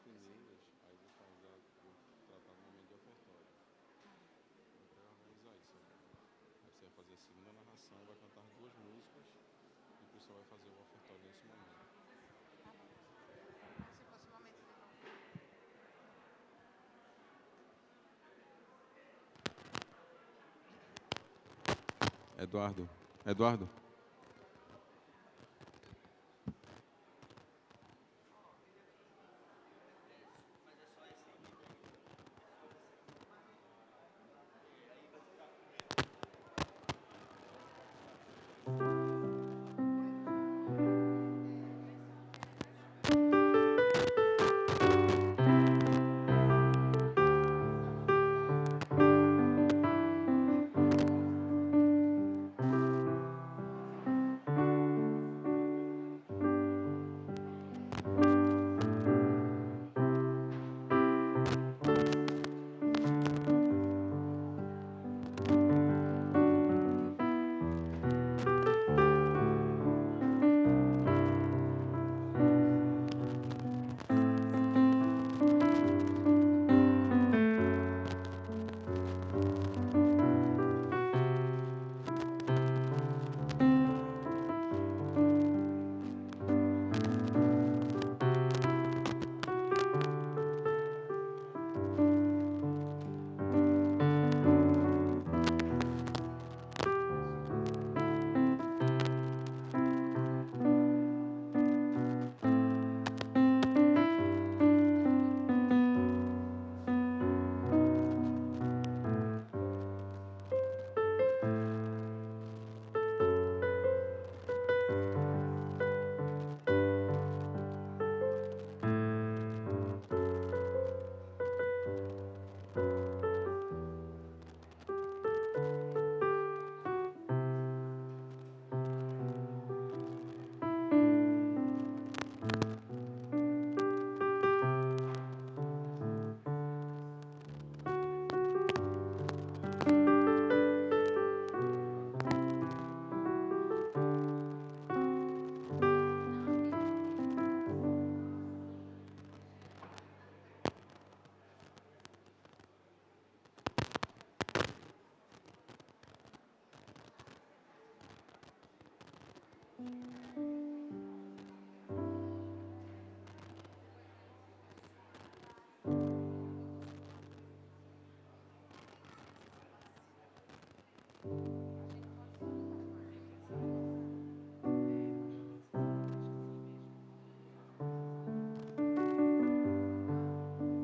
primeiras, aí vou fazer, vou tratar no momento de ofertório. Vou pegar organizar isso agora. Aí você vai fazer a segunda narração, vai cantar duas músicas e o pessoal vai fazer o ofertório nesse momento. Tá bom. Como se fosse um momento de louvor. Eduardo. Eduardo.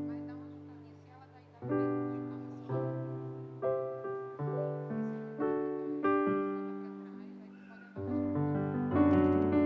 Vai dar uma ajudadinha. Se ela tá aí da frente, ajudar no som. Esse é o aqui da, lá da pra trás. Aí tu pode andar mais pra cá.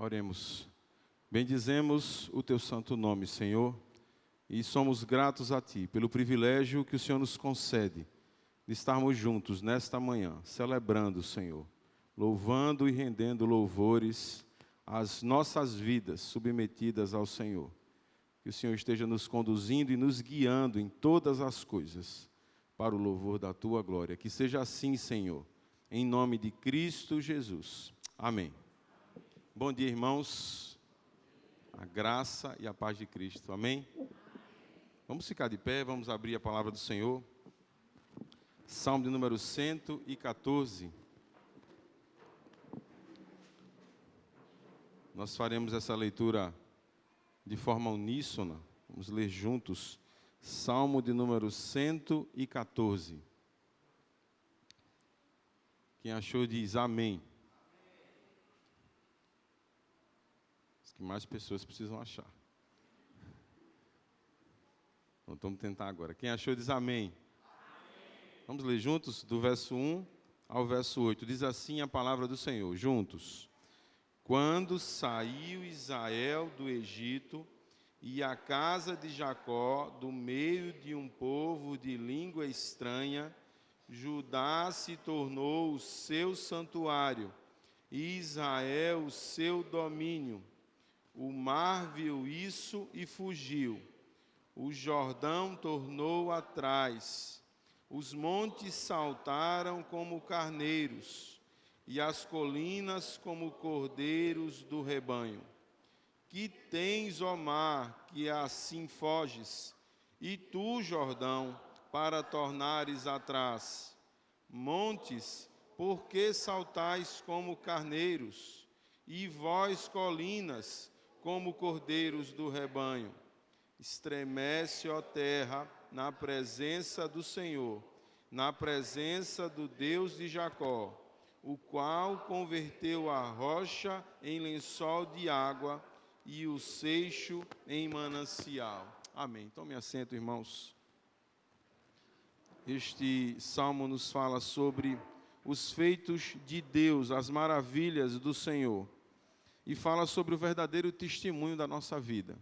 Oremos. Bendizemos o teu santo nome, Senhor, e somos gratos a ti pelo privilégio que o Senhor nos concede de estarmos juntos nesta manhã, celebrando, Senhor, louvando e rendendo louvores às nossas vidas submetidas ao Senhor. Que o Senhor esteja nos conduzindo e nos guiando em todas as coisas para o louvor da tua glória. Que seja assim, Senhor, em nome de Cristo Jesus. Amém. Bom dia, irmãos. A graça e a paz de Cristo. Amém? Vamos ficar de pé, vamos abrir a palavra do Senhor. Salmo de número 114. Nós faremos essa leitura de forma uníssona. Vamos ler juntos. Salmo de número 114. Quem achou diz amém. Que mais pessoas precisam achar. Então, vamos tentar agora. Quem achou diz amém. Vamos ler juntos, do verso 1 ao verso 8. Diz assim a palavra do Senhor, juntos. Quando saiu Israel do Egito, e a casa de Jacó, do meio de um povo de língua estranha, Judá se tornou o seu santuário, e Israel o seu domínio. O mar viu isso e fugiu. O Jordão tornou atrás. Os montes saltaram como carneiros, e as colinas como cordeiros do rebanho. Que tens, ó mar, que assim foges, e tu, Jordão, para tornares atrás? Montes, por que saltais como carneiros? E vós, colinas, como cordeiros do rebanho? Estremece, ó terra, na presença do Senhor, na presença do Deus de Jacó, o qual converteu a rocha em lençol de água e o seixo em manancial. Amém. Tome assento, irmãos. Este salmo nos fala sobre os feitos de Deus, as maravilhas do Senhor. E fala sobre o verdadeiro testemunho da nossa vida.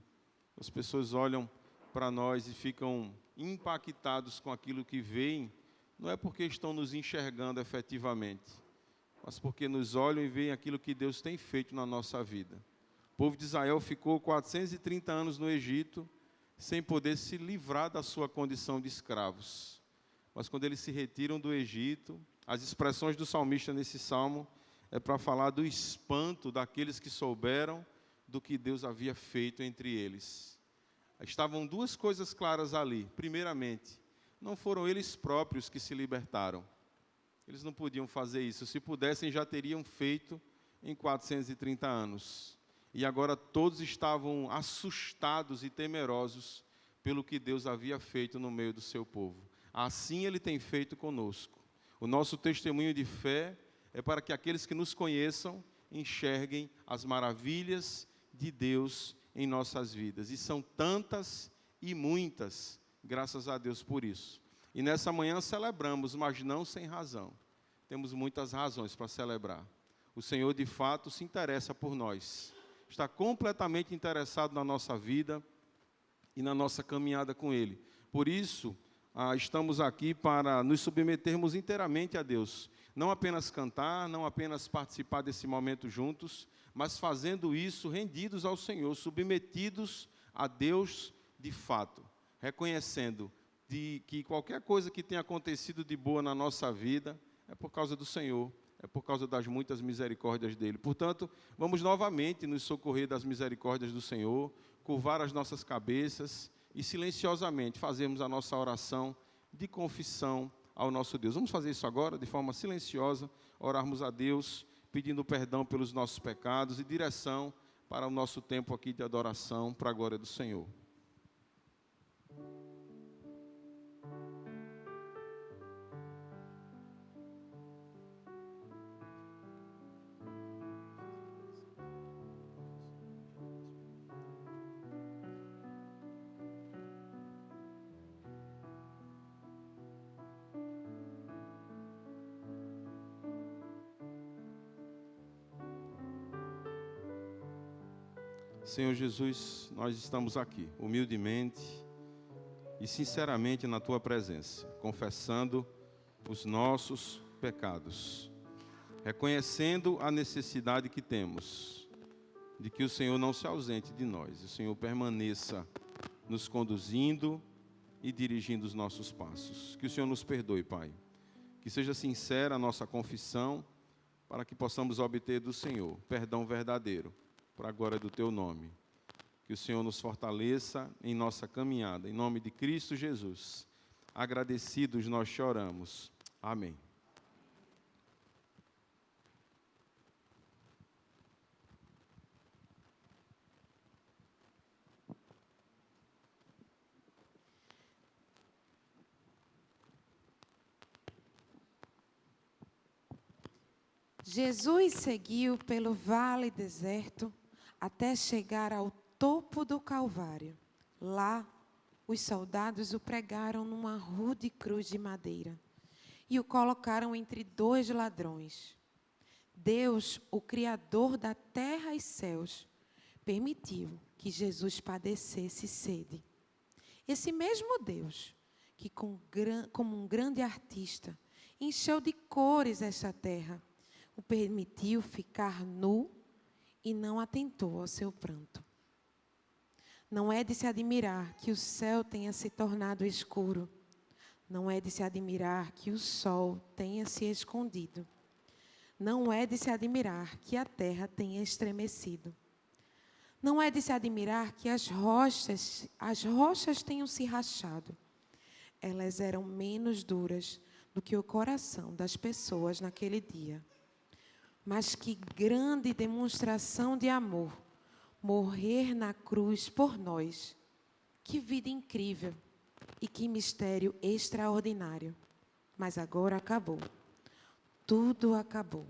As pessoas olham para nós e ficam impactados com aquilo que veem, não é porque estão nos enxergando efetivamente, mas porque nos olham e veem aquilo que Deus tem feito na nossa vida. O povo de Israel ficou 430 anos no Egito, sem poder se livrar da sua condição de escravos. Mas quando eles se retiram do Egito, as expressões do salmista nesse salmo é para falar do espanto daqueles que souberam do que Deus havia feito entre eles. Estavam duas coisas claras ali. Primeiramente, não foram eles próprios que se libertaram. Eles não podiam fazer isso. Se pudessem, já teriam feito em 430 anos. E agora todos estavam assustados e temerosos pelo que Deus havia feito no meio do seu povo. Assim Ele tem feito conosco. O nosso testemunho de fé é para que aqueles que nos conheçam enxerguem as maravilhas de Deus em nossas vidas. E são tantas e muitas, graças a Deus por isso. E nessa manhã celebramos, mas não sem razão. Temos muitas razões para celebrar. O Senhor, de fato, se interessa por nós. Está completamente interessado na nossa vida e na nossa caminhada com Ele. Por isso, estamos aqui para nos submetermos inteiramente a Deus. Não apenas cantar, não apenas participar desse momento juntos, mas fazendo isso rendidos ao Senhor, submetidos a Deus de fato, reconhecendo que qualquer coisa que tenha acontecido de boa na nossa vida é por causa do Senhor, é por causa das muitas misericórdias dEle. Portanto, vamos novamente nos socorrer das misericórdias do Senhor, curvar as nossas cabeças e silenciosamente fazermos a nossa oração de confissão ao nosso Deus. Vamos fazer isso agora, de forma silenciosa, orarmos a Deus, pedindo perdão pelos nossos pecados e direção para o nosso tempo aqui de adoração, para a glória do Senhor. Senhor Jesus, nós estamos aqui, humildemente e sinceramente na Tua presença, confessando os nossos pecados, reconhecendo a necessidade que temos de que o Senhor não se ausente de nós, o Senhor permaneça nos conduzindo e dirigindo os nossos passos. Que o Senhor nos perdoe, Pai. Que seja sincera a nossa confissão, para que possamos obter do Senhor perdão verdadeiro, para a glória do Teu nome. Que o Senhor nos fortaleça em nossa caminhada. Em nome de Cristo Jesus. Agradecidos nós choramos. Amém. Jesus seguiu pelo vale deserto até chegar ao topo do Calvário. Lá, os soldados o pregaram numa rude cruz de madeira e o colocaram entre dois ladrões. Deus, o Criador da terra e céus, permitiu que Jesus padecesse sede. Esse mesmo Deus, que como um grande artista, encheu de cores esta terra, o permitiu ficar nu e não atentou ao seu pranto. Não é de se admirar que o céu tenha se tornado escuro. Não é de se admirar que o sol tenha se escondido. Não é de se admirar que a terra tenha estremecido. Não é de se admirar que as rochas tenham se rachado. Elas eram menos duras do que o coração das pessoas naquele dia. Mas que grande demonstração de amor, morrer na cruz por nós. Que vida incrível e que mistério extraordinário. Mas agora acabou. Tudo acabou.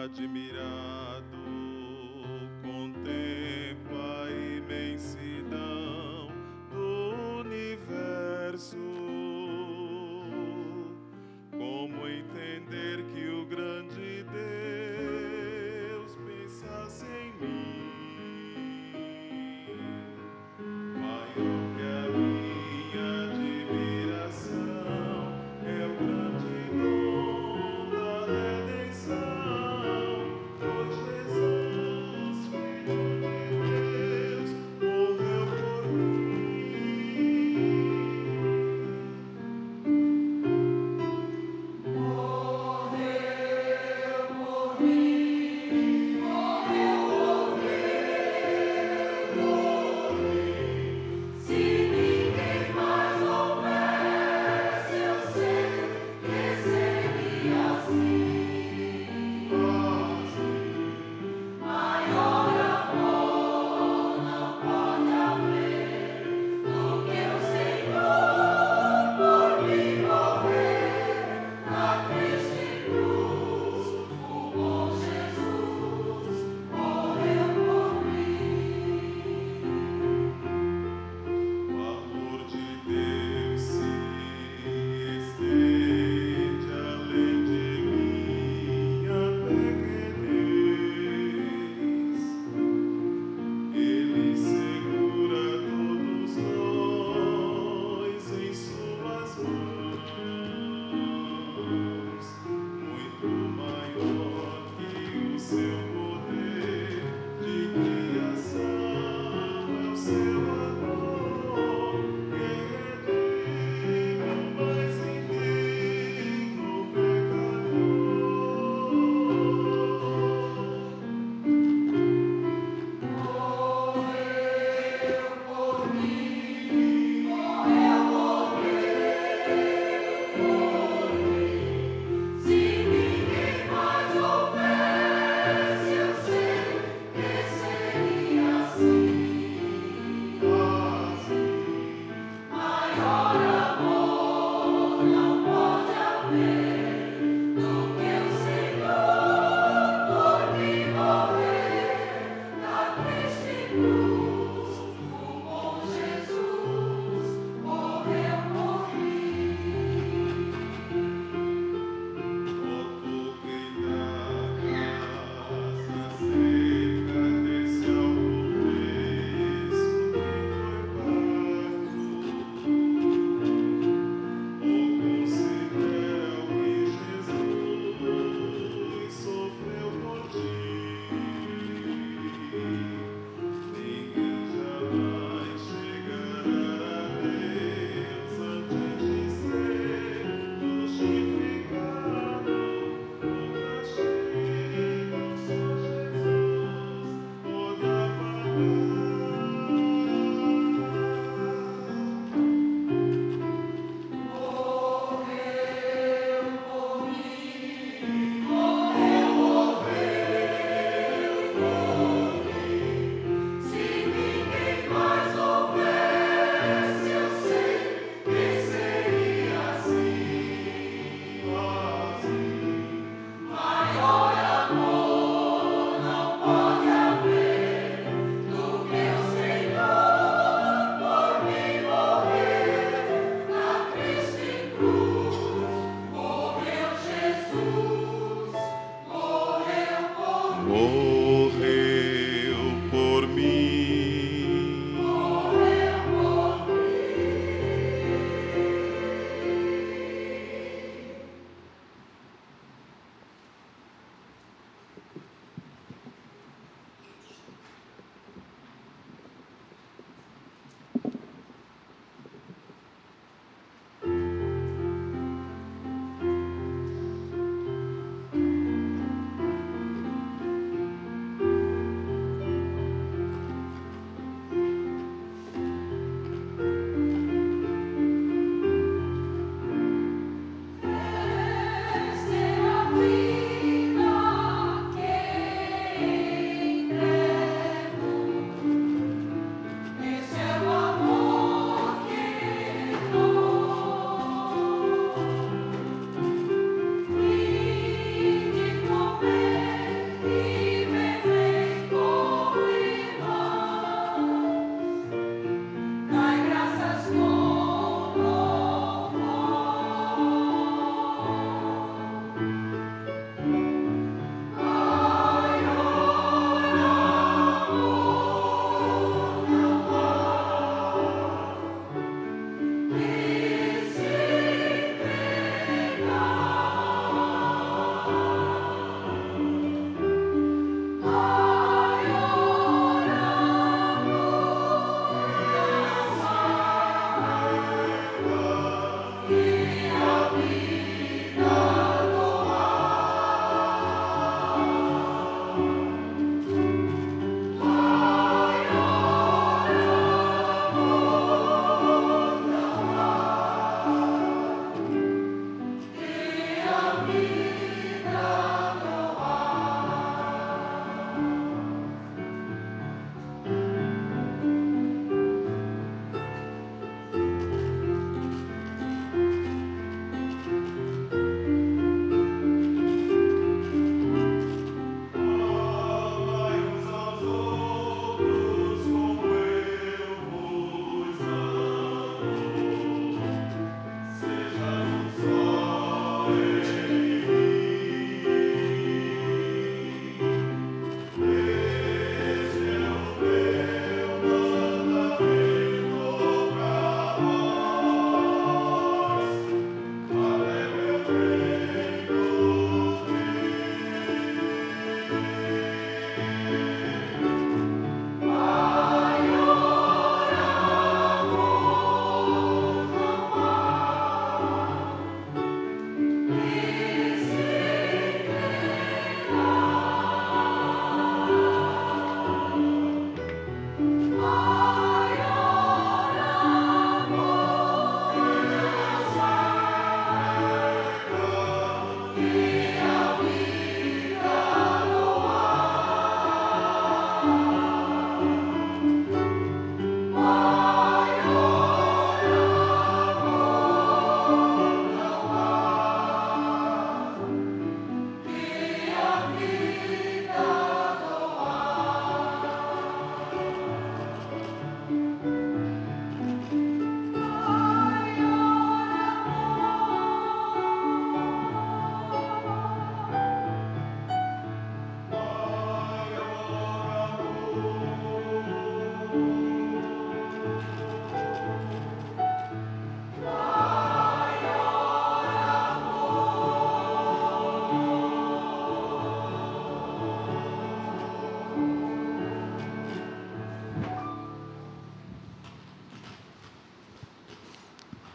Admirado, contempla a imensidão do universo. Como entender que o grande Deus pensasse em mim? Maior que a minha admiração é o grande dom da redenção.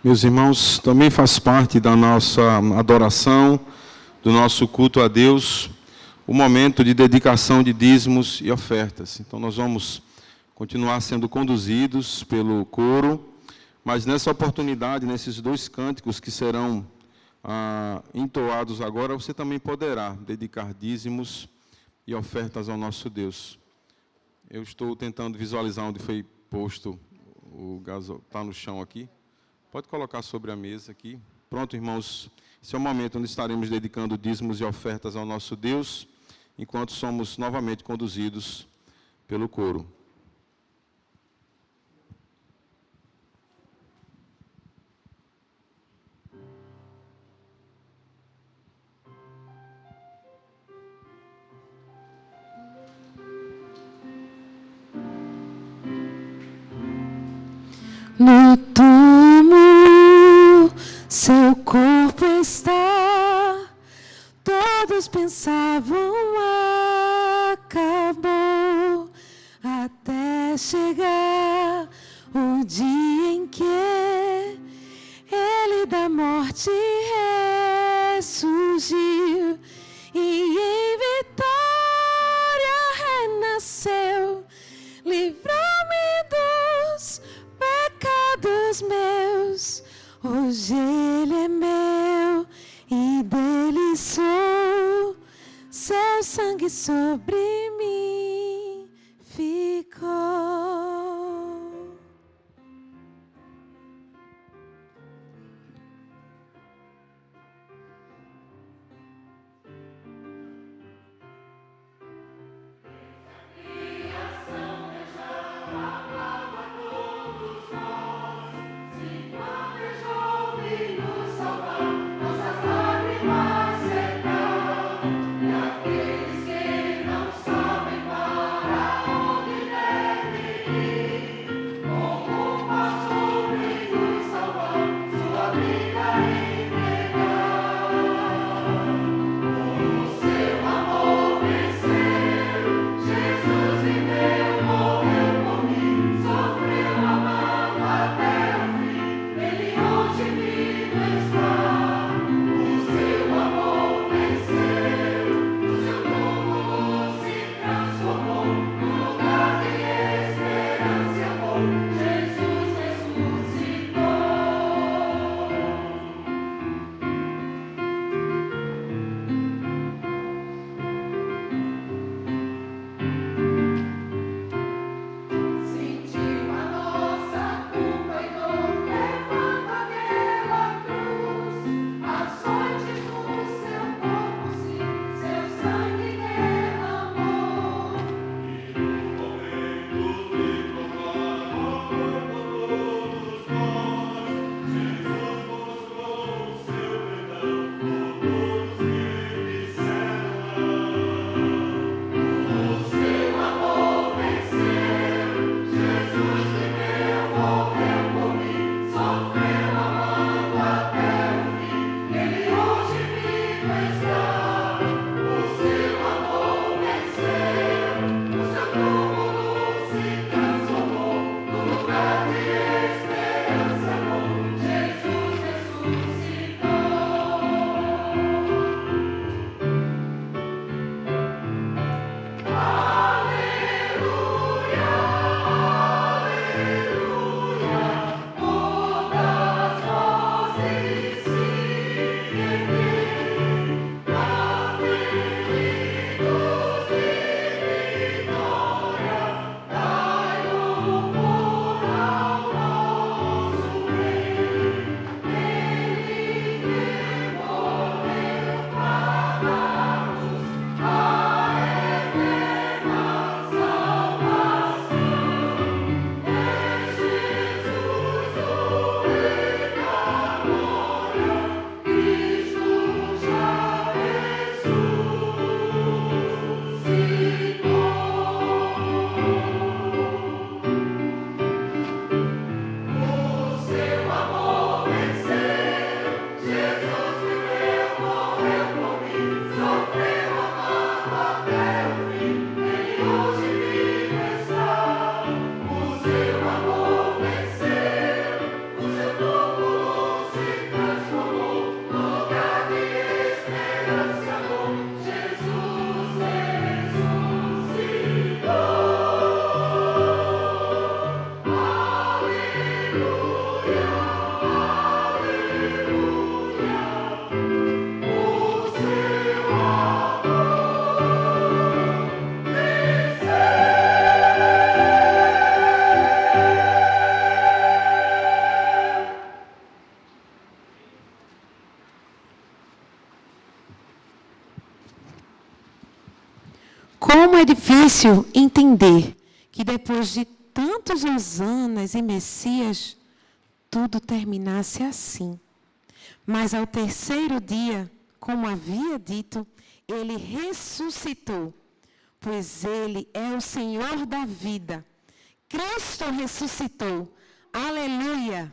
Meus irmãos, também faz parte da nossa adoração, do nosso culto a Deus, o momento de dedicação de dízimos e ofertas. Então nós vamos continuar sendo conduzidos pelo coro, mas nessa oportunidade, nesses 2 cânticos que serão entoados agora, você também poderá dedicar dízimos e ofertas ao nosso Deus. Eu estou tentando visualizar onde foi posto o gasol, está no chão aqui. Pode colocar sobre a mesa aqui. Pronto, irmãos, esse é o momento onde estaremos dedicando dízimos e ofertas ao nosso Deus, enquanto somos novamente conduzidos pelo coro. No túmulo, seu corpo está. Todos pensavam acabou, até chegar o dia em que ele da morte ressurgiu e em vitória renasceu. Livrou-me dos pecados meus, hoje ele é meu e dele sou, seu sangue sobre mim ficou. Nossas lágrimas secam, e aqueles que não é difícil entender que depois de tantos hosanas e Messias, tudo terminasse assim. Mas ao terceiro dia, como havia dito, ele ressuscitou, pois ele é o Senhor da vida. Cristo ressuscitou. Aleluia!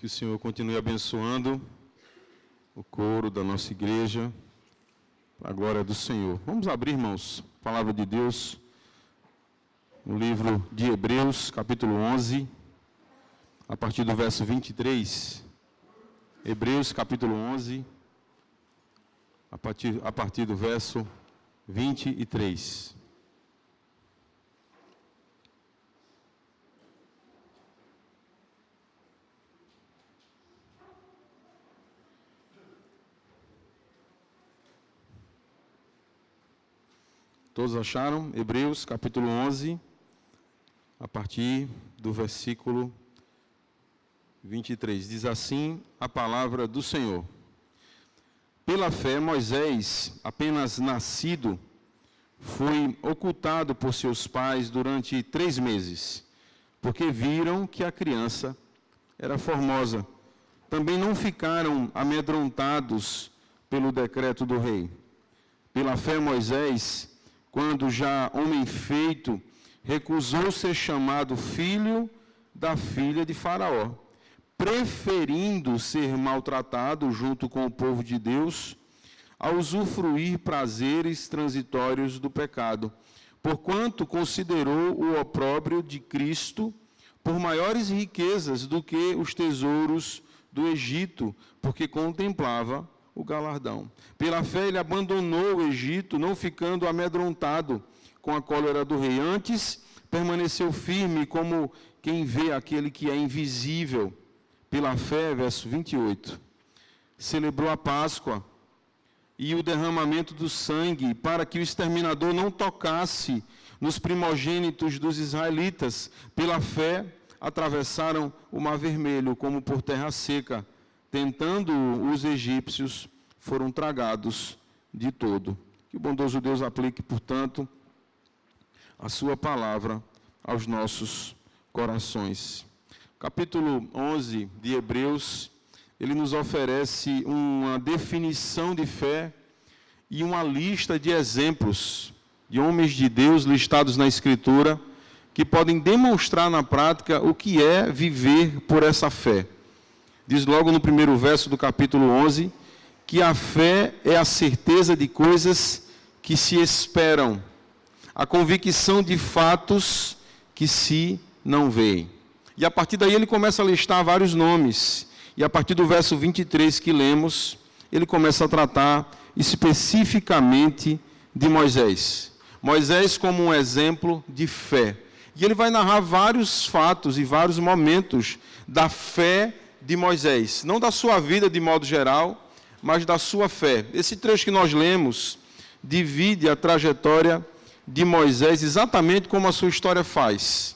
Que o Senhor continue abençoando o coro da nossa igreja, para a glória do Senhor. Vamos abrir, irmãos, a palavra de Deus, no livro de Hebreus, capítulo 11, a partir do verso 23. Hebreus, capítulo 11, a partir do verso 23. Todos acharam? Hebreus, capítulo 11, a partir do versículo 23. Diz assim a palavra do Senhor. Pela fé, Moisés, apenas nascido, foi ocultado por seus pais durante 3 meses, porque viram que a criança era formosa. Também não ficaram amedrontados pelo decreto do rei. Pela fé, Moisés, quando já homem feito, recusou ser chamado filho da filha de Faraó, preferindo ser maltratado junto com o povo de Deus, a usufruir prazeres transitórios do pecado, porquanto considerou o opróbrio de Cristo por maiores riquezas do que os tesouros do Egito, porque contemplava o galardão. Pela fé ele abandonou o Egito, não ficando amedrontado com a cólera do rei. Antes, permaneceu firme como quem vê aquele que é invisível. Pela fé, verso 28, celebrou a Páscoa e o derramamento do sangue, para que o exterminador não tocasse nos primogênitos dos israelitas. Pela fé, atravessaram o Mar Vermelho como por terra seca. Tentando os egípcios, foram tragados de todo. Que o bondoso Deus aplique, portanto, a sua palavra aos nossos corações. Capítulo 11 de Hebreus, ele nos oferece uma definição de fé e uma lista de exemplos de homens de Deus listados na Escritura, que podem demonstrar na prática o que é viver por essa fé. Diz logo no primeiro verso do capítulo 11, que a fé é a certeza de coisas que se esperam, a convicção de fatos que se não veem. E a partir daí ele começa a listar vários nomes, e a partir do verso 23 que lemos, ele começa a tratar especificamente de Moisés. Moisés como um exemplo de fé. E ele vai narrar vários fatos e vários momentos da fé de Moisés, não da sua vida de modo geral, mas da sua fé. Esse trecho que nós lemos divide a trajetória de Moisés exatamente como a sua história faz.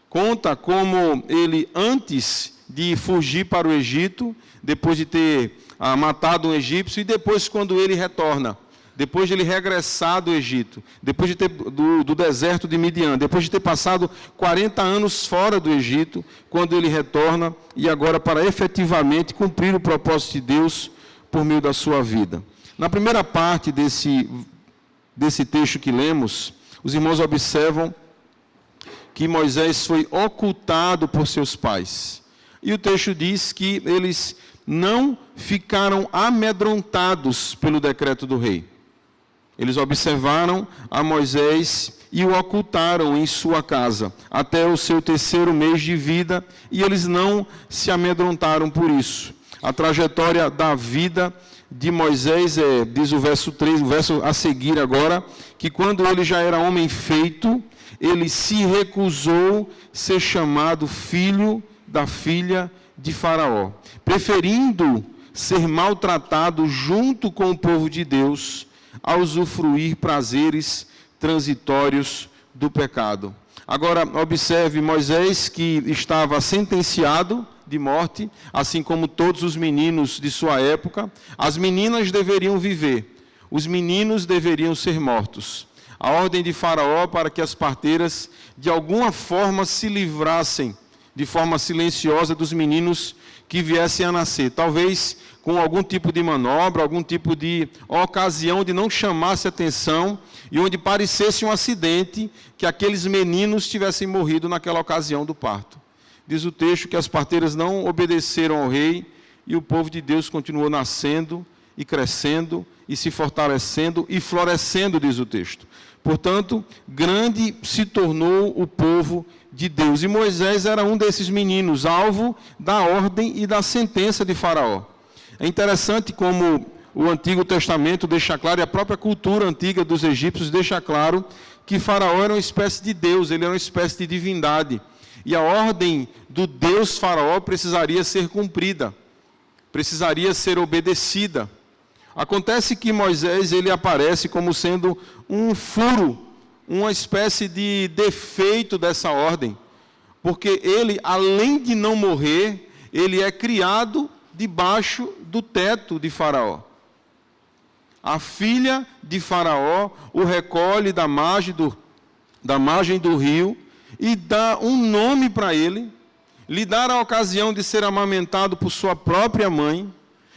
Conta como ele, antes de fugir para o Egito, depois de ter matado um egípcio, e depois quando ele retorna, depois de ele regressar do Egito, depois de ter do deserto de Midian, depois de ter passado 40 anos fora do Egito, quando ele retorna, e agora para efetivamente cumprir o propósito de Deus por meio da sua vida. Na primeira parte desse texto que lemos, os irmãos observam que Moisés foi ocultado por seus pais. E o texto diz que eles não ficaram amedrontados pelo decreto do rei. Eles observaram a Moisés e o ocultaram em sua casa, até o seu 3º mês de vida, e eles não se amedrontaram por isso. A trajetória da vida de Moisés diz o verso 3, o verso a seguir agora, que quando ele já era homem feito, ele se recusou ser chamado filho da filha de Faraó, preferindo ser maltratado junto com o povo de Deus, a usufruir prazeres transitórios do pecado. Agora, observe Moisés, que estava sentenciado de morte, assim como todos os meninos de sua época. As meninas deveriam viver, os meninos deveriam ser mortos. A ordem de Faraó para que as parteiras, de alguma forma, se livrassem, de forma silenciosa, dos meninos que viessem a nascer. Talvez com algum tipo de manobra, algum tipo de ocasião de não chamasse atenção e onde parecesse um acidente que aqueles meninos tivessem morrido naquela ocasião do parto. diz o texto que as parteiras não obedeceram ao rei e o povo de Deus continuou nascendo e crescendo e se fortalecendo e florescendo, diz o texto. Portanto, grande se tornou o povo de Deus. E Moisés era um desses meninos, alvo da ordem e da sentença de Faraó. É interessante como o Antigo Testamento deixa claro, e a própria cultura antiga dos egípcios deixa claro, que Faraó era uma espécie de Deus, ele era uma espécie de divindade. E a ordem do Deus Faraó precisaria ser cumprida, precisaria ser obedecida. Acontece que Moisés, ele aparece como sendo um furo, uma espécie de defeito dessa ordem, porque ele, além de não morrer, ele é criado debaixo do teto de Faraó. A filha de Faraó o recolhe da margem do rio e dá um nome para ele, lhe dá a ocasião de ser amamentado por sua própria mãe,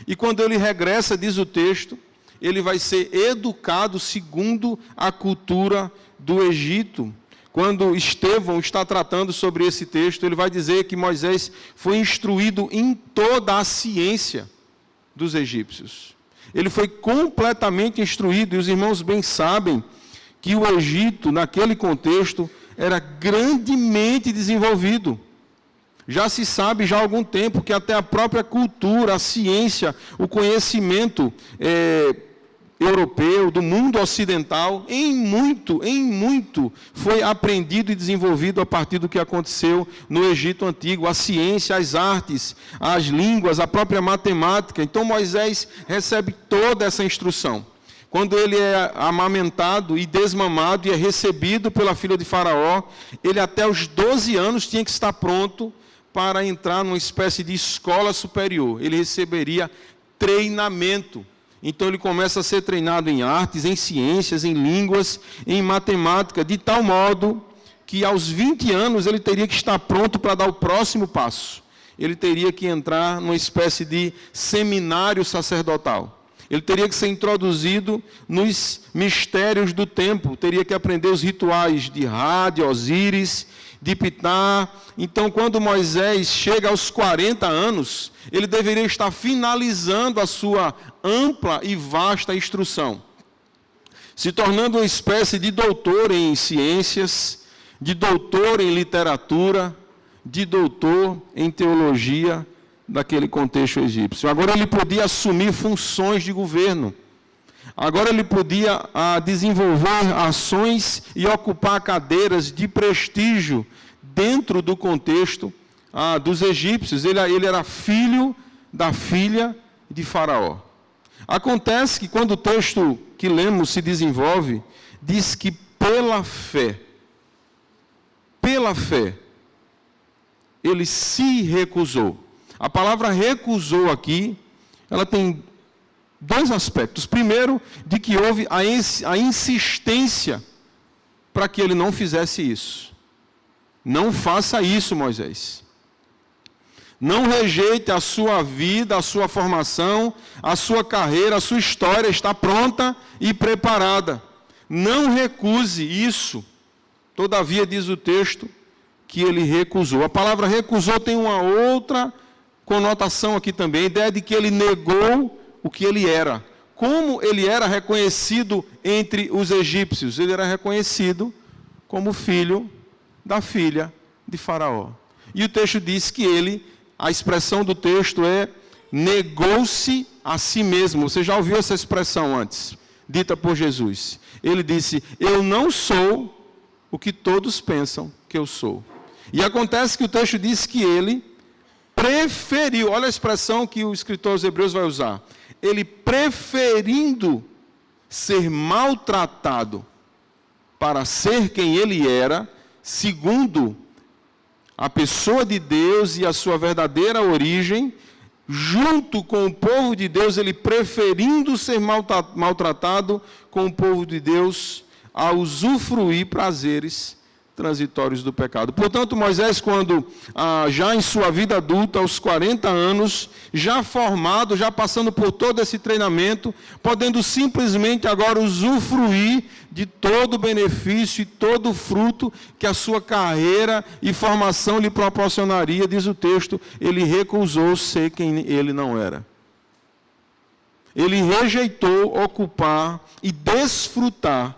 e quando ele regressa, diz o texto, ele vai ser educado segundo a cultura do Egito. Quando Estevão está tratando sobre esse texto, ele vai dizer que Moisés foi instruído em toda a ciência dos egípcios. Ele foi completamente instruído, e os irmãos bem sabem que o Egito, naquele contexto, era grandemente desenvolvido. Já se sabe já há algum tempo que até a própria cultura, a ciência, o conhecimento europeu, do mundo ocidental, em muito foi aprendido e desenvolvido a partir do que aconteceu no Egito Antigo, a ciência, as artes, as línguas, a própria matemática. Então Moisés recebe toda essa instrução. Quando ele é amamentado e desmamado e é recebido pela filha de Faraó, ele até os 12 anos tinha que estar pronto para entrar numa espécie de escola superior. Ele receberia treinamento. Então ele começa a ser treinado em artes, em ciências, em línguas, em matemática, de tal modo que aos 20 anos ele teria que estar pronto para dar o próximo passo. Ele teria que entrar numa espécie de seminário sacerdotal. Ele teria que ser introduzido nos mistérios do templo, teria que aprender os rituais de Ra, de Osíris, de Pitá. Então, quando Moisés chega aos 40 anos, ele deveria estar finalizando a sua ampla e vasta instrução, se tornando uma espécie de doutor em ciências, de doutor em literatura, de doutor em teologia daquele contexto egípcio. Agora ele podia assumir funções de governo. Agora ele podia desenvolver ações e ocupar cadeiras de prestígio dentro do contexto dos egípcios. Ele era filho da filha de Faraó. Acontece que quando o texto que lemos se desenvolve, diz que pela fé, ele se recusou. A palavra recusou aqui, ela tem dois aspectos. Primeiro, de que houve a insistência para que ele não fizesse isso. Não faça isso, Moisés. Não rejeite a sua vida, a sua formação, a sua carreira, a sua história está pronta e preparada. Não recuse isso. Todavia, diz o texto, que ele recusou. A palavra recusou tem uma outra conotação aqui também, a ideia de que ele negou o que ele era. Como ele era reconhecido entre os egípcios? Ele era reconhecido como filho da filha de Faraó. E o texto diz que ele, a expressão do texto é, negou-se a si mesmo. Você já ouviu essa expressão antes, dita por Jesus. Ele disse, eu não sou o que todos pensam que eu sou. E acontece que o texto diz que ele preferiu, olha a expressão que o escritor aos Hebreus vai usar, ele preferindo ser maltratado para ser quem ele era, segundo a pessoa de Deus e a sua verdadeira origem, junto com o povo de Deus, ele preferindo ser maltratado com o povo de Deus, a usufruir prazeres transitórios do pecado. Portanto, Moisés, quando já em sua vida adulta, aos 40 anos, já formado, já passando por todo esse treinamento, podendo simplesmente agora usufruir de todo o benefício e todo o fruto que a sua carreira e formação lhe proporcionaria, diz o texto, ele recusou ser quem ele não era. Ele rejeitou ocupar e desfrutar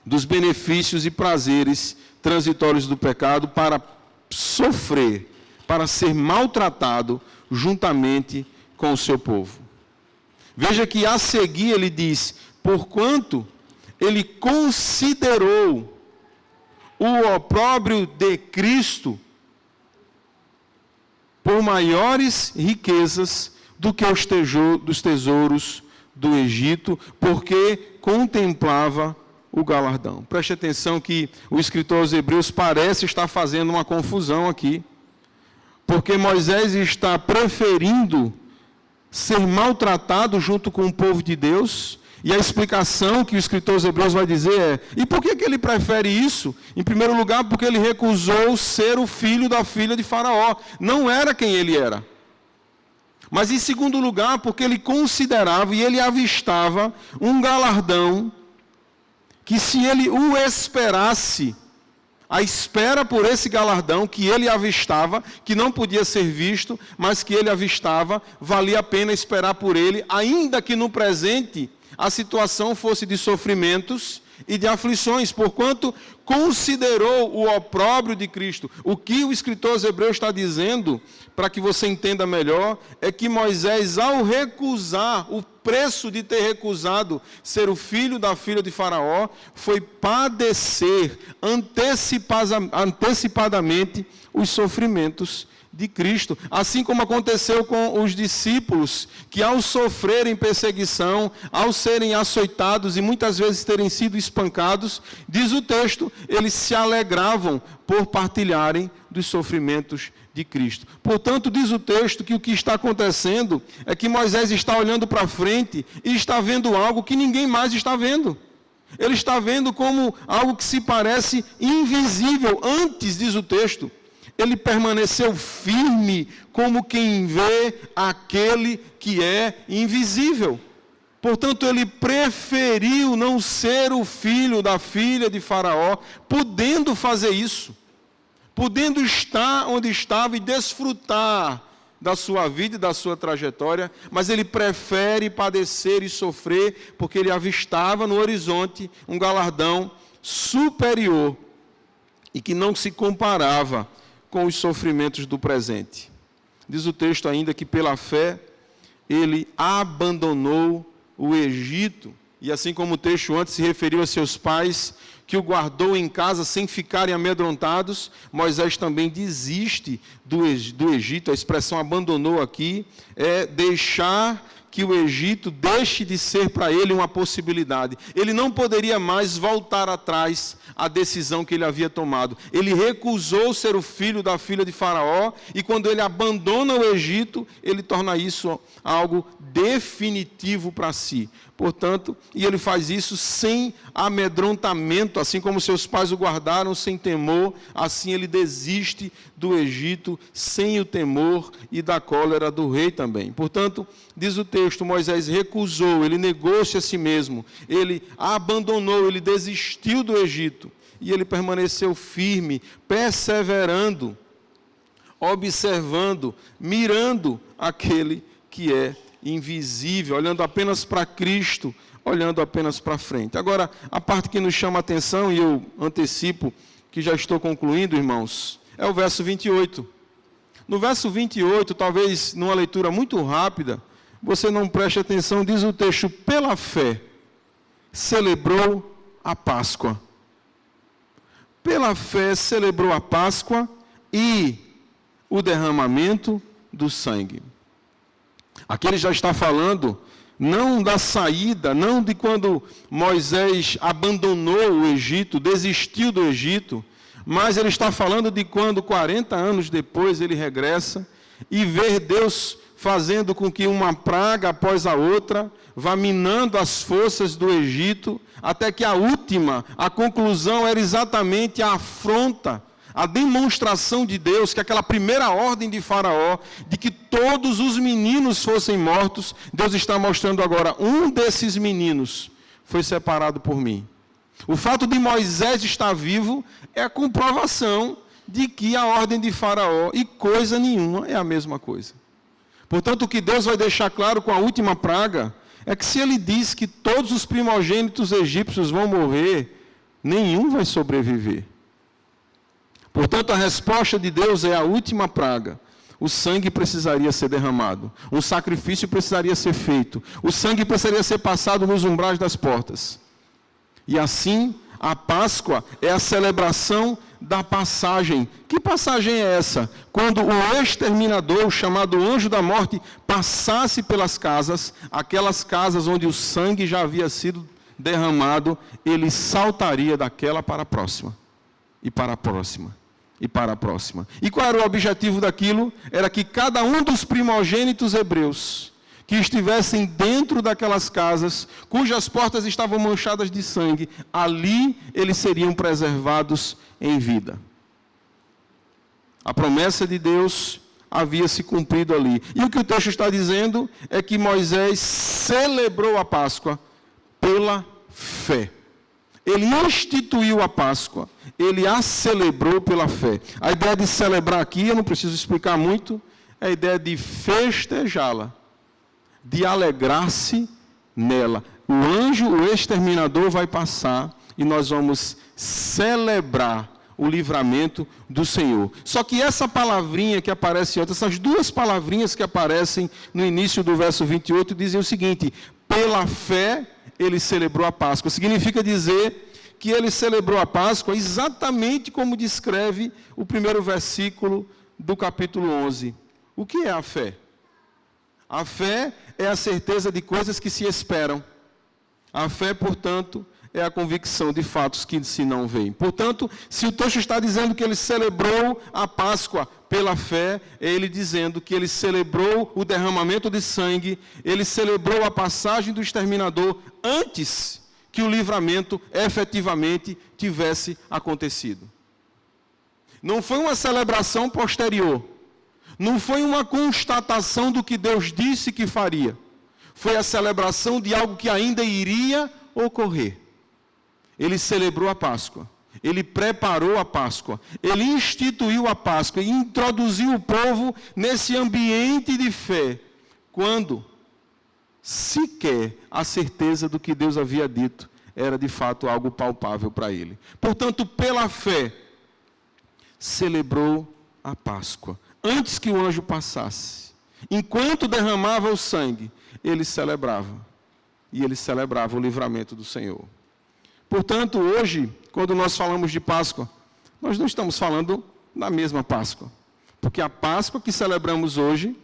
dos benefícios e prazeres transitórios do pecado para sofrer, para ser maltratado juntamente com o seu povo. Veja que a seguir ele diz, porquanto ele considerou o opróbrio de Cristo por maiores riquezas do que dos tesouros do Egito, porque contemplava o galardão. Preste atenção que o escritor aos Hebreus parece estar fazendo uma confusão aqui, porque Moisés está preferindo ser maltratado junto com o povo de Deus, e a explicação que o escritor aos Hebreus vai dizer é, e por que ele prefere isso? Em primeiro lugar, porque ele recusou ser o filho da filha de Faraó, não era quem ele era. Mas em segundo lugar, porque ele considerava e ele avistava um galardão que se ele o esperasse, a espera por esse galardão que ele avistava, que não podia ser visto, mas que ele avistava, valia a pena esperar por ele, ainda que no presente a situação fosse de sofrimentos e de aflições, porquanto considerou o opróbrio de Cristo. O que o escritor aos Hebreus está dizendo, para que você entenda melhor, é que Moisés, ao recusar, o preço de ter recusado ser o filho da filha de Faraó, foi padecer antecipadamente os sofrimentos de Cristo, assim como aconteceu com os discípulos, que ao sofrerem perseguição, ao serem açoitados e muitas vezes terem sido espancados, diz o texto, eles se alegravam por partilharem dos sofrimentos de Cristo. Portanto, diz o texto que o que está acontecendo é que Moisés está olhando para frente e está vendo algo que ninguém mais está vendo. Ele está vendo como algo que se parece invisível. Antes, diz o texto, ele permaneceu firme como quem vê aquele que é invisível. Portanto, ele preferiu não ser o filho da filha de Faraó, podendo fazer isso, podendo estar onde estava e desfrutar da sua vida e da sua trajetória, mas ele prefere padecer e sofrer, porque ele avistava no horizonte um galardão superior e que não se comparava com os sofrimentos do presente. Diz o texto ainda que pela fé ele abandonou o Egito, e assim como o texto antes se referiu a seus pais, que o guardou em casa sem ficarem amedrontados, Moisés também desiste do Egito. A expressão abandonou aqui é deixar que o Egito deixe de ser para ele uma possibilidade. Ele não poderia mais voltar atrás à decisão que ele havia tomado. Ele recusou ser o filho da filha de Faraó, e quando ele abandona o Egito, ele torna isso algo definitivo para si. Portanto, e ele faz isso sem amedrontamento, assim como seus pais o guardaram sem temor, assim ele desiste do Egito sem o temor e da cólera do rei também. Portanto, diz o texto, Moisés recusou, ele negou-se a si mesmo, ele abandonou, ele desistiu do Egito, e ele permaneceu firme, perseverando, observando, mirando aquele que é invisível, olhando apenas para Cristo, olhando apenas para frente. Agora, a parte que nos chama a atenção, e eu antecipo que já estou concluindo, irmãos, é o verso 28. No verso 28, talvez numa leitura muito rápida, você não preste atenção, diz o texto, pela fé, celebrou a Páscoa. Pela fé, celebrou a Páscoa e o derramamento do sangue. Aqui ele já está falando, não da saída, não de quando Moisés abandonou o Egito, desistiu do Egito, mas ele está falando de quando 40 anos depois ele regressa e vê Deus fazendo com que uma praga após a outra vá minando as forças do Egito, até que a última, a conclusão era exatamente a afronta, a demonstração de Deus, que aquela primeira ordem de Faraó, de que todos os meninos fossem mortos, Deus está mostrando agora, um desses meninos foi separado por mim. O fato de Moisés estar vivo é a comprovação de que a ordem de Faraó e coisa nenhuma é a mesma coisa. Portanto, o que Deus vai deixar claro com a última praga é que se ele diz que todos os primogênitos egípcios vão morrer, nenhum vai sobreviver. Portanto, a resposta de Deus é a última praga. O sangue precisaria ser derramado. Um sacrifício precisaria ser feito. O sangue precisaria ser passado nos umbrais das portas. E assim, a Páscoa é a celebração da passagem. Que passagem é essa? Quando o exterminador, chamado anjo da morte, passasse pelas casas, aquelas casas onde o sangue já havia sido derramado, ele saltaria daquela para a próxima, e para a próxima, e para a próxima. E qual era o objetivo daquilo? Era que cada um dos primogênitos hebreus que estivessem dentro daquelas casas, cujas portas estavam manchadas de sangue, ali eles seriam preservados em vida. A promessa de Deus havia se cumprido ali. E o que o texto está dizendo é que Moisés celebrou a Páscoa pela fé. Ele instituiu a Páscoa, ele a celebrou pela fé. A ideia de celebrar aqui, eu não preciso explicar muito, é a ideia de festejá-la, de alegrar-se nela. O anjo, o exterminador, vai passar e nós vamos celebrar o livramento do Senhor. Só que essa palavrinha que aparece antes, essas duas palavrinhas que aparecem no início do verso 28, dizem o seguinte: pela fé ele celebrou a Páscoa. Significa dizer que ele celebrou a Páscoa exatamente como descreve o primeiro versículo do capítulo 11. O que é a fé? A fé é a certeza de coisas que se esperam. A fé, portanto, é a convicção de fatos que se não veem. Portanto, se o texto está dizendo que ele celebrou a Páscoa pela fé, é ele dizendo que ele celebrou o derramamento de sangue, ele celebrou a passagem do exterminador antes que o livramento efetivamente tivesse acontecido. Não foi uma celebração posterior. Não foi uma constatação do que Deus disse que faria. Foi a celebração de algo que ainda iria ocorrer. Ele celebrou a Páscoa. Ele preparou a Páscoa. Ele instituiu a Páscoa e introduziu o povo nesse ambiente de fé. Quando sequer a certeza do que Deus havia dito era de fato algo palpável para ele. Portanto, pela fé, celebrou a Páscoa. Antes que o anjo passasse, enquanto derramava o sangue, ele celebrava. E ele celebrava o livramento do Senhor. Portanto, hoje, quando nós falamos de Páscoa, nós não estamos falando da mesma Páscoa. Porque a Páscoa que celebramos hoje,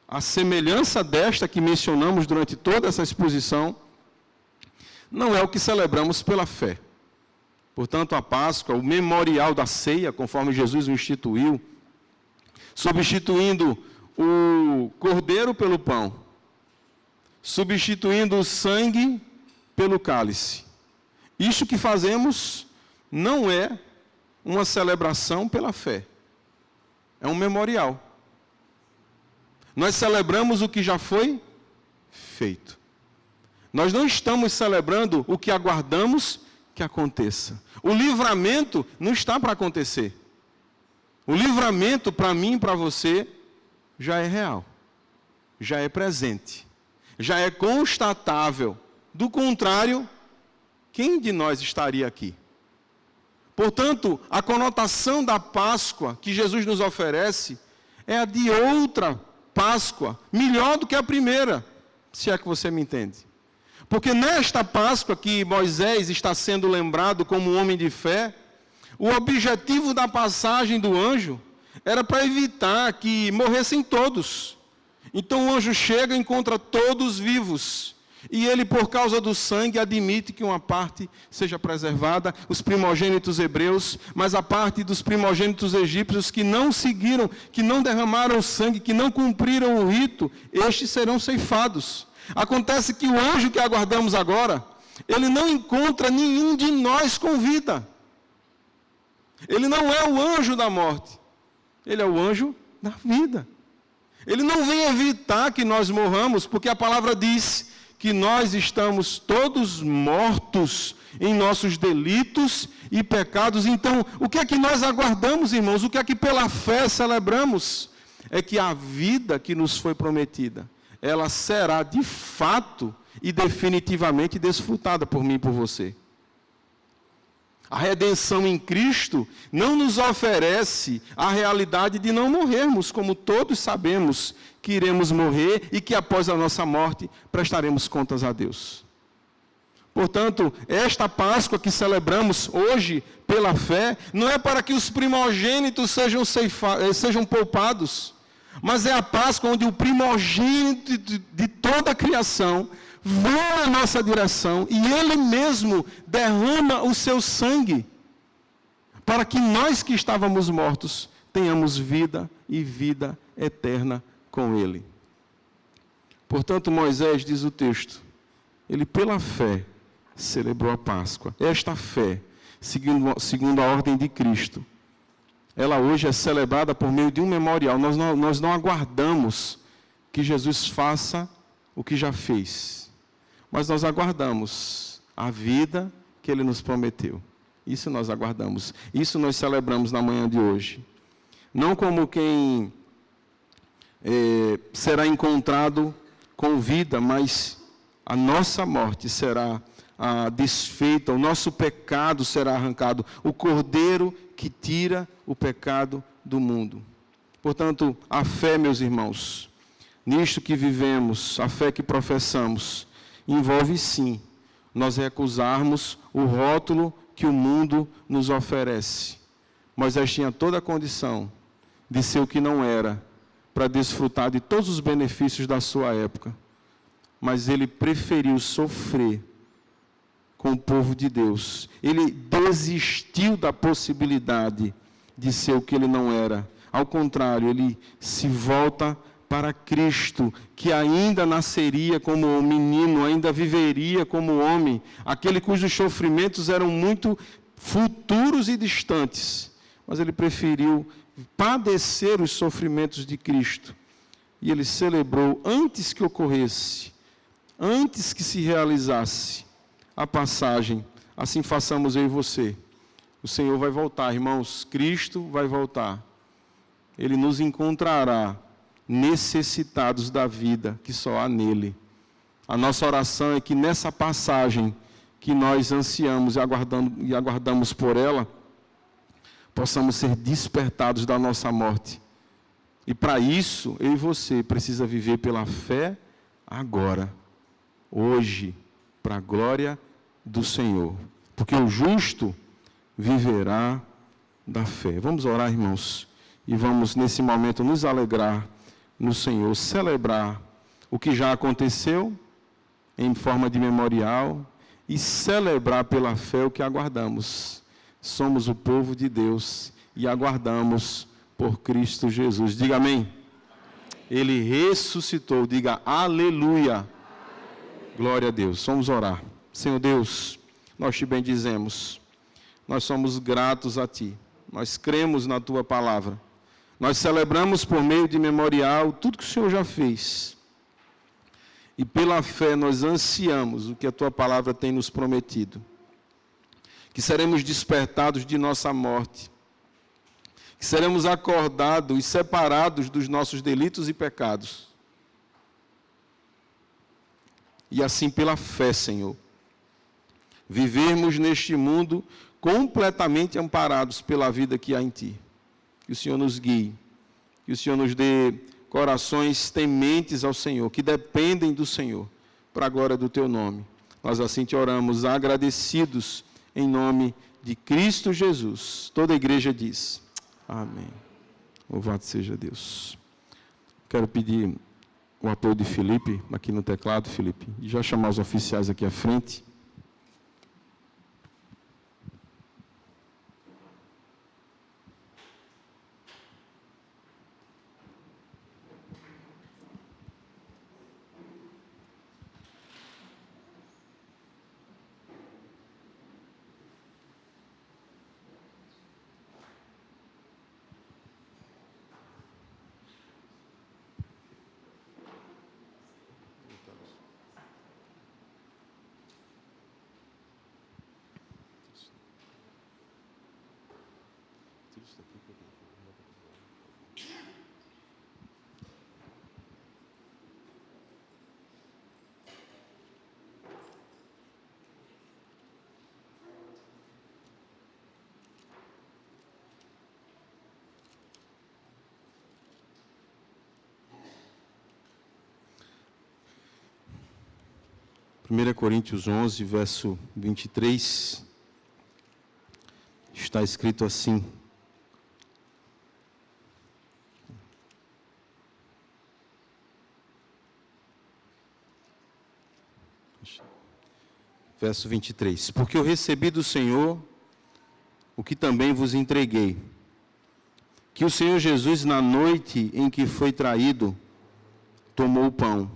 a semelhança desta que mencionamos durante toda essa exposição, não é o que celebramos pela fé. Portanto, a Páscoa, o memorial da ceia, conforme Jesus o instituiu, substituindo o cordeiro pelo pão, substituindo o sangue pelo cálice. Isso que fazemos não é uma celebração pela fé, é um memorial. Nós celebramos o que já foi feito. Nós não estamos celebrando o que aguardamos que aconteça. O livramento não está para acontecer. O livramento, para mim e para você, já é real, já é presente, já é constatável. Do contrário, quem de nós estaria aqui? Portanto, a conotação da Páscoa que Jesus nos oferece é a de outra Páscoa, melhor do que a primeira, se é que você me entende. Porque nesta Páscoa que Moisés está sendo lembrado como um homem de fé, o objetivo da passagem do anjo era para evitar que morressem todos. Então o anjo chega e encontra todos vivos. E ele, por causa do sangue, admite que uma parte seja preservada, os primogênitos hebreus, mas a parte dos primogênitos egípcios que não seguiram, que não derramaram sangue, que não cumpriram o rito, estes serão ceifados. Acontece que o anjo que aguardamos agora, ele não encontra nenhum de nós com vida. Ele não é o anjo da morte, ele é o anjo da vida. Ele não vem evitar que nós morramos, porque a palavra diz que nós estamos todos mortos em nossos delitos e pecados. Então, o que é que nós aguardamos, irmãos? O que é que pela fé celebramos? É que a vida que nos foi prometida, ela será de fato e definitivamente desfrutada por mim e por você. A redenção em Cristo não nos oferece a realidade de não morrermos, como todos sabemos que iremos morrer e que após a nossa morte prestaremos contas a Deus. Portanto, esta Páscoa que celebramos hoje pela fé, não é para que os primogênitos sejam poupados, mas é a Páscoa onde o primogênito de toda a criação vem na nossa direção e Ele mesmo derrama o seu sangue para que nós que estávamos mortos tenhamos vida e vida eterna com Ele. Portanto, Moisés, diz o texto, ele pela fé celebrou a Páscoa. Esta fé, segundo a ordem de Cristo, ela hoje é celebrada por meio de um memorial. Nós não aguardamos que Jesus faça o que já fez, mas nós aguardamos a vida que Ele nos prometeu. Isso nós aguardamos. Isso nós celebramos na manhã de hoje. Não como quem será encontrado com vida, mas a nossa morte será desfeita, o nosso pecado será arrancado. O Cordeiro que tira o pecado do mundo. Portanto, a fé, meus irmãos, nisto que vivemos, a fé que professamos, envolve sim nós recusarmos o rótulo que o mundo nos oferece. Moisés tinha toda a condição de ser o que não era, para desfrutar de todos os benefícios da sua época. Mas ele preferiu sofrer com o povo de Deus. Ele desistiu da possibilidade de ser o que ele não era. Ao contrário, ele se volta para Cristo, que ainda nasceria como menino, ainda viveria como homem, aquele cujos sofrimentos eram muito futuros e distantes, mas ele preferiu padecer os sofrimentos de Cristo, e ele celebrou antes que ocorresse, antes que se realizasse a passagem. Assim façamos eu e você. O Senhor vai voltar, irmãos, Cristo vai voltar, Ele nos encontrará necessitados da vida que só há nele. A nossa oração é que nessa passagem que nós ansiamos e aguardamos por ela, possamos ser despertados da nossa morte. E para isso, eu e você precisa viver pela fé agora, hoje, para a glória do Senhor. Porque o justo viverá da fé. Vamos orar, irmãos, e vamos nesse momento nos alegrar no Senhor, celebrar o que já aconteceu em forma de memorial e celebrar pela fé o que aguardamos. Somos o povo de Deus e aguardamos por Cristo Jesus. Diga amém. Ele ressuscitou, diga aleluia. Glória a Deus. Vamos orar. Senhor Deus, nós te bendizemos. Nós somos gratos a Ti. Nós cremos na Tua palavra. Nós celebramos por meio de memorial tudo que o Senhor já fez. E pela fé nós ansiamos o que a Tua palavra tem nos prometido. Que seremos despertados de nossa morte. Que seremos acordados e separados dos nossos delitos e pecados. E assim pela fé, Senhor, vivermos neste mundo completamente amparados pela vida que há em Ti. Que o Senhor nos guie, que o Senhor nos dê corações tementes ao Senhor, que dependem do Senhor, para a glória do Teu nome. Nós assim Te oramos, agradecidos, em nome de Cristo Jesus. Toda a igreja diz, amém. Louvado seja Deus. Quero pedir com o apoio de Felipe, aqui no teclado, Felipe, e já chamar os oficiais aqui à frente. Primeira Coríntios 11, verso 23, está escrito assim: verso 23, porque eu recebi do Senhor o que também vos entreguei, que o Senhor Jesus, na noite em que foi traído, tomou o pão,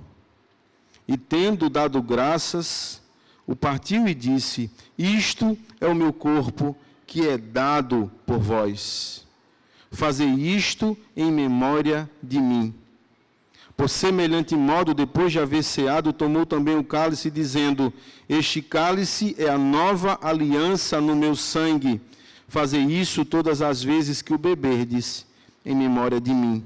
e tendo dado graças, o partiu e disse: isto é o meu corpo, que é dado por vós. Fazei isto em memória de mim. Por semelhante modo, depois de haver ceado, tomou também o cálice, dizendo: este cálice é a nova aliança no meu sangue. Fazei isso todas as vezes que o beberdes, em memória de mim.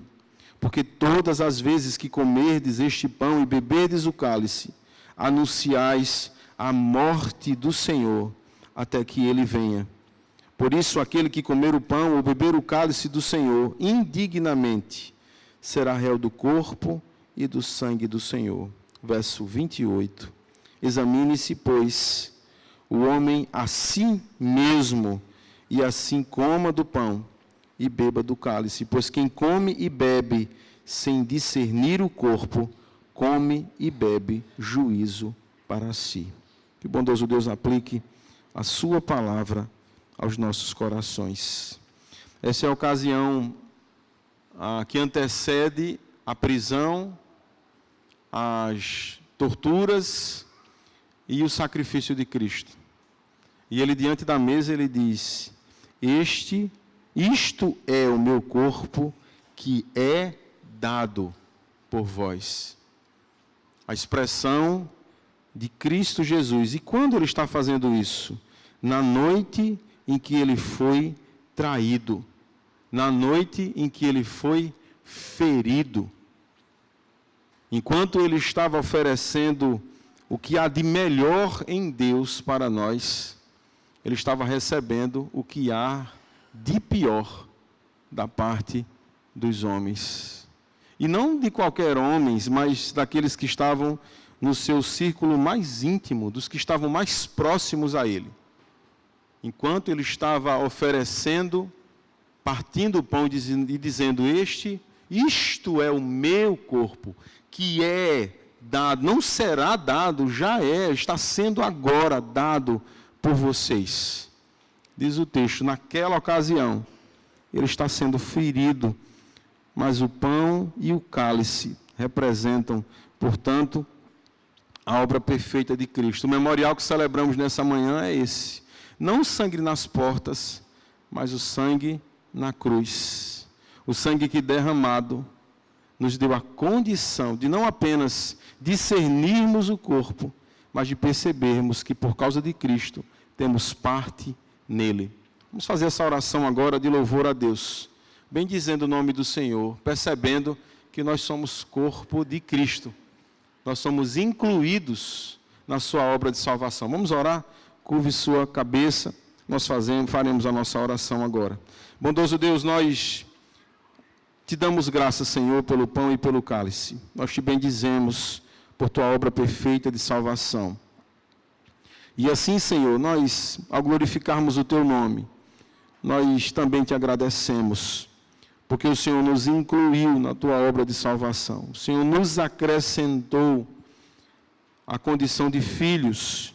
Porque todas as vezes que comerdes este pão e beberdes o cálice, anunciais a morte do Senhor, até que ele venha. Por isso, aquele que comer o pão ou beber o cálice do Senhor indignamente, será réu do corpo e do sangue do Senhor. Verso 28. Examine-se, pois, o homem a si mesmo, e assim coma do pão e beba do cálice. Pois quem come e bebe sem discernir o corpo, come e bebe juízo para si. Que o bondoso Deus aplique a sua palavra aos nossos corações. Essa é a ocasião que antecede a prisão, as torturas e o sacrifício de Cristo. E ele, diante da mesa, ele diz: isto é o meu corpo, que é dado por vós. A expressão de Cristo Jesus. E quando ele está fazendo isso? Na noite em que ele foi traído, na noite em que ele foi ferido. Enquanto ele estava oferecendo o que há de melhor em Deus para nós, ele estava recebendo o que há de pior da parte dos homens. E não de qualquer homens, mas daqueles que estavam no seu círculo mais íntimo, dos que estavam mais próximos a ele. Enquanto ele estava oferecendo, partindo o pão e dizendo: isto é o meu corpo, que é dado, não será dado, já está sendo agora dado por vocês. Diz o texto, naquela ocasião, ele está sendo ferido, mas o pão e o cálice representam, portanto, a obra perfeita de Cristo. O memorial que celebramos nessa manhã é esse. Não o sangue nas portas, mas o sangue na cruz. O sangue que derramado nos deu a condição de não apenas discernirmos o corpo, mas de percebermos que por causa de Cristo temos parte nele. Vamos fazer essa oração agora de louvor a Deus, bendizendo o nome do Senhor, percebendo que nós somos corpo de Cristo. Nós somos incluídos na sua obra de salvação. Vamos orar? Curve sua cabeça. Nós faremos a nossa oração agora. Bondoso Deus, nós te damos graças, Senhor, pelo pão e pelo cálice. Nós te bendizemos por tua obra perfeita de salvação. E assim, Senhor, nós, ao glorificarmos o teu nome, nós também te agradecemos, porque o Senhor nos incluiu na tua obra de salvação. O Senhor nos acrescentou a condição de filhos.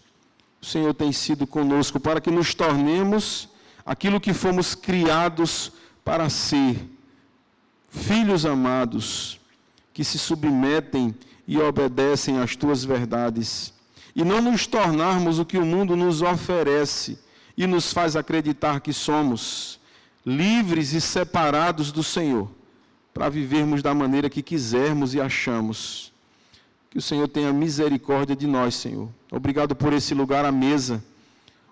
O Senhor tem sido conosco para que nos tornemos aquilo que fomos criados para ser. Filhos amados, que se submetem e obedecem às tuas verdades. E não nos tornarmos o que o mundo nos oferece e nos faz acreditar que somos livres e separados do Senhor, para vivermos da maneira que quisermos e achamos. Que o Senhor tenha misericórdia de nós, Senhor. Obrigado por esse lugar à mesa.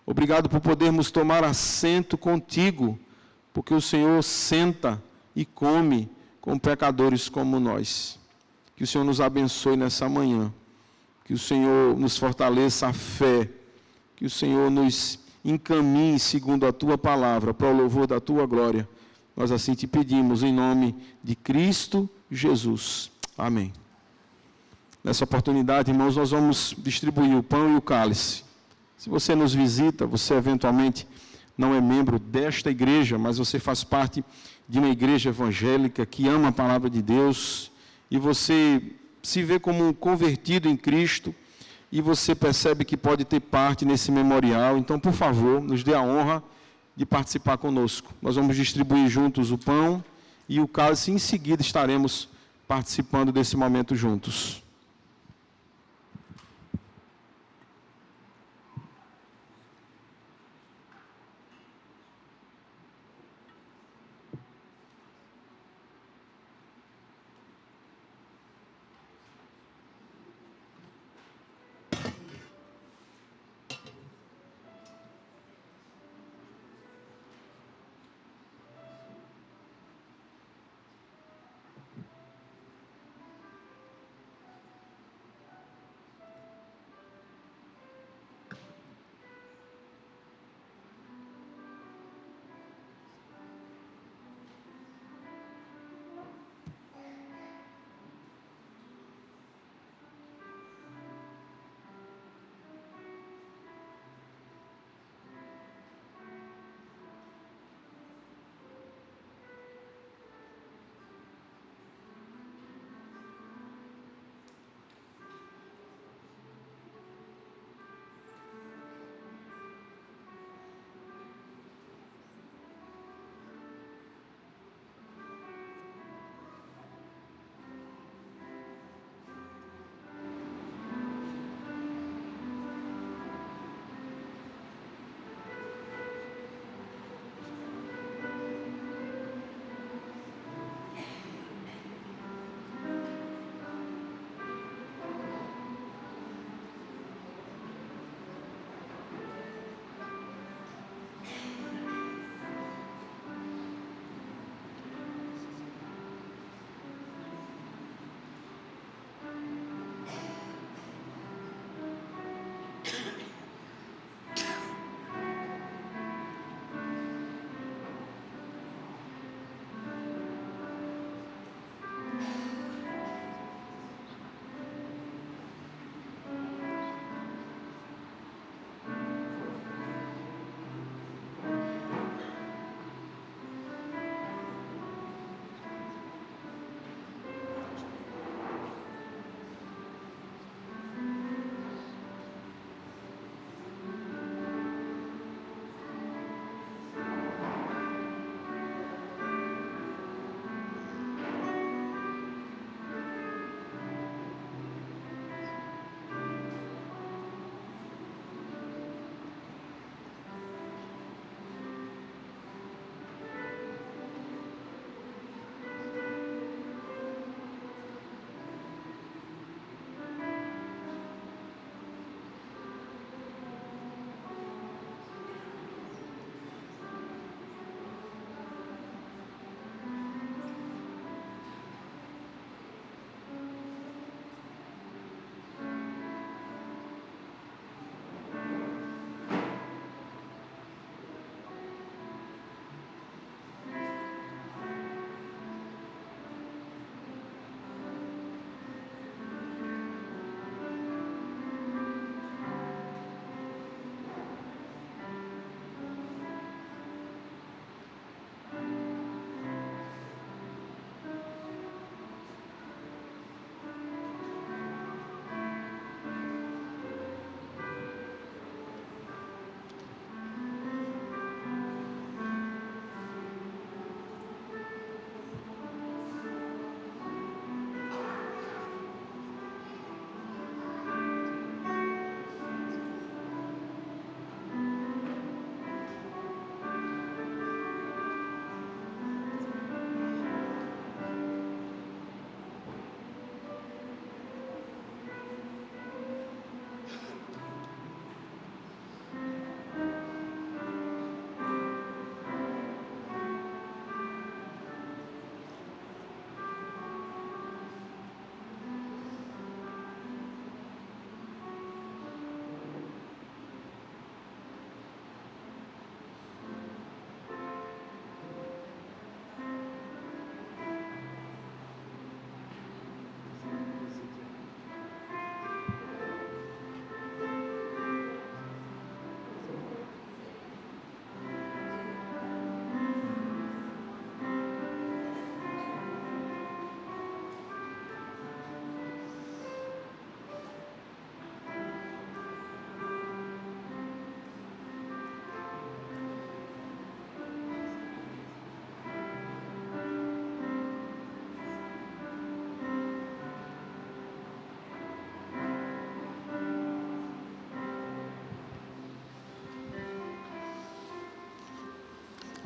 Obrigado por podermos tomar assento contigo, porque o Senhor senta e come com pecadores como nós. Que o Senhor nos abençoe nessa manhã. Que o Senhor nos fortaleça a fé. Que o Senhor nos encaminhe segundo a tua palavra, para o louvor da tua glória. Nós assim te pedimos em nome de Cristo Jesus. Amém. Nessa oportunidade, irmãos, nós vamos distribuir o pão e o cálice. Se você nos visita, você eventualmente não é membro desta igreja, mas você faz parte de uma igreja evangélica que ama a palavra de Deus, e você se vê como um convertido em Cristo, e você percebe que pode ter parte nesse memorial. Então, por favor, nos dê a honra de participar conosco. Nós vamos distribuir juntos o pão e o cálice, e em seguida estaremos participando desse momento juntos.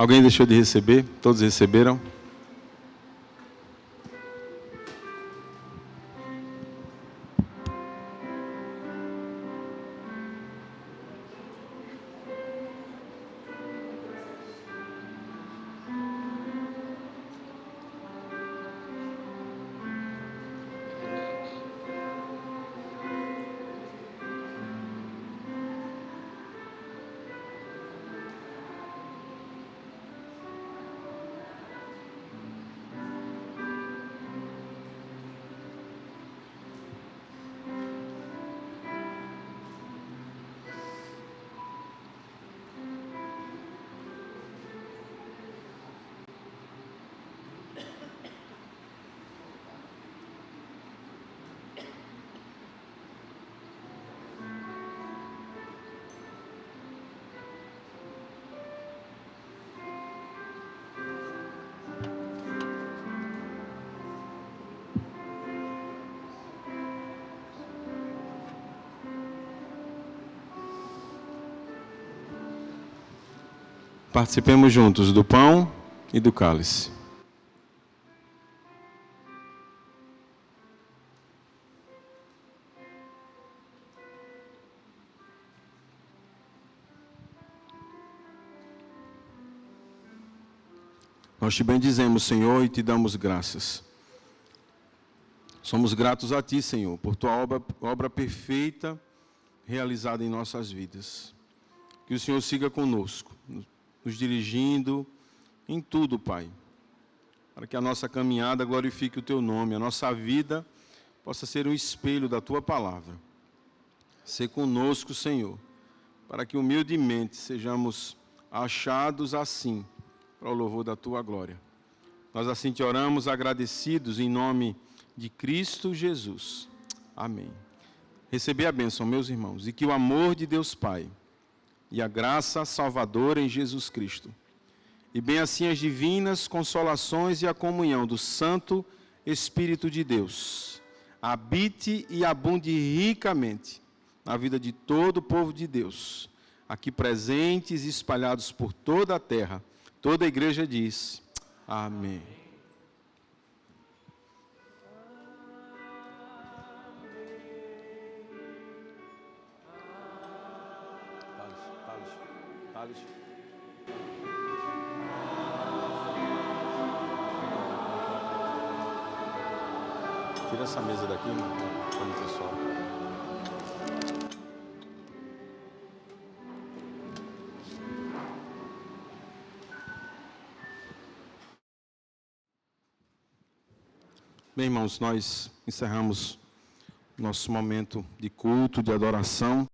Alguém deixou de receber? Todos receberam? Participemos juntos do pão e do cálice. Nós te bendizemos, Senhor, e te damos graças. Somos gratos a ti, Senhor, por tua obra perfeita realizada em nossas vidas. Que o Senhor siga conosco, nos dirigindo em tudo, Pai, para que a nossa caminhada glorifique o Teu nome, a nossa vida possa ser um espelho da Tua palavra. Sê conosco, Senhor, para que humildemente sejamos achados assim, para o louvor da Tua glória. Nós assim te oramos agradecidos em nome de Cristo Jesus. Amém. Receber a bênção, meus irmãos, e que o amor de Deus Pai, e a graça salvadora em Jesus Cristo, e bem assim as divinas consolações e a comunhão do Santo Espírito de Deus, habite e abunde ricamente na vida de todo o povo de Deus, aqui presentes e espalhados por toda a terra. Toda a igreja diz, amém. Tira essa mesa daqui, mano, para o pessoal. Bem, irmãos, nós encerramos nosso momento de culto, de adoração.